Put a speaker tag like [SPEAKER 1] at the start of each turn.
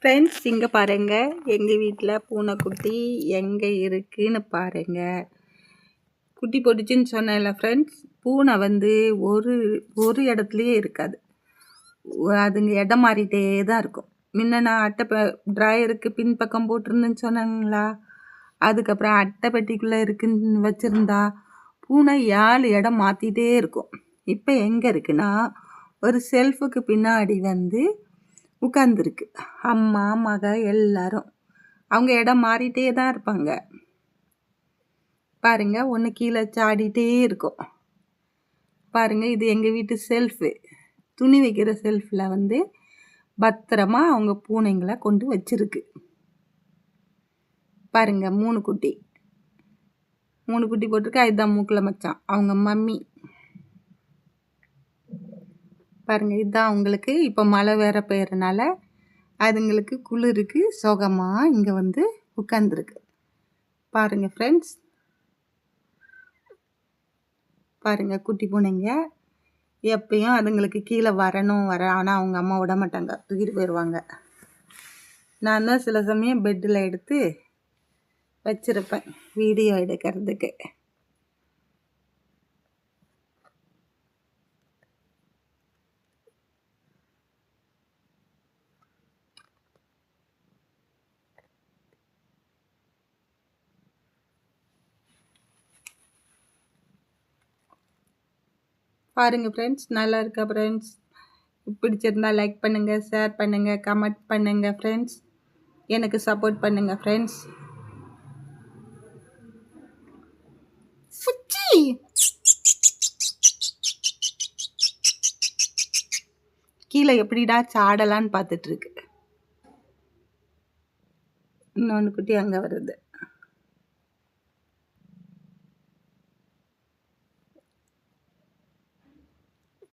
[SPEAKER 1] Friends, இங்கே பாருங்கள், எங்கள் வீட்டில் பூனைக்குட்டி எங்கே இருக்குன்னு பாருங்கள். குட்டி போட்டுச்சுன்னு சொன்னேன்ல ஃப்ரெண்ட்ஸ். பூனை வந்து ஒரு இடத்துலையே இருக்காது. அதுங்க இடம் மாறிட்டே தான் இருக்கும். முன்ன நான் ட்ராயருக்கு பின்பக்கம் போட்டிருந்தேன்னு சொன்னாங்களா, அதுக்கப்புறம் அட்டை பெட்டிக்குள்ளே இருக்குன்னு வச்சுருந்தா பூனை 7 இடம் மாற்றிட்டே இருக்கும். இப்போ எங்கே இருக்குன்னா, ஒரு செல்ஃபுக்கு பின்னாடி வந்து உட்காந்துருக்கு. அம்மா மக எல்லாரும் அவங்க இடம் மாறிட்டே தான் இருப்பாங்க. பாருங்க, ஒன்று கீழே சாடிட்டே இருக்கும். பாருங்க, இது எங்கள் வீட்டு செல்ஃபு. துணி வைக்கிற செல்ஃபில் வந்து பத்திரமா அவங்க பூனைங்களை கொண்டு வச்சிருக்கு. பாருங்க, 3 குட்டி போட்டிருக்கு. அதுதான் மூக்கில் மச்சான், அவங்க மம்மி. பாருங்க, இதுதான் அவங்களுக்கு இப்போ மழை வேற பெய்யறனால அதுங்களுக்கு குளிருக்கு சுகமாக இங்கே வந்து உட்காந்துருக்கு. பாருங்க ஃப்ரெண்ட்ஸ், பாருங்க, குட்டி பூனைங்க எப்பயும் அதுங்களுக்கு கீழே ஆனால் அவங்க அம்மா விட மாட்டாங்க, தூக்கிட்டு போயிடுவாங்க. நான் தான் சில சமயம் பெட்டில் எடுத்து வச்சிருப்பேன் வீடியோ எடுக்கிறதுக்கு. பாருங்க ஃப்ரெண்ட்ஸ், நல்லா இருக்கா ஃப்ரெண்ட்ஸ்? பிடிச்சிருந்தா லைக் பண்ணுங்கள், ஷேர் பண்ணுங்கள், கமெண்ட் பண்ணுங்கள் ஃப்ரெண்ட்ஸ். எனக்கு சப்போர்ட் பண்ணுங்கள் ஃப்ரெண்ட்ஸ். கீழே எப்படிடா சாடலான்னு பார்த்துட்ருக்கு. இன்னொன்று குட்டி அங்கே வருது.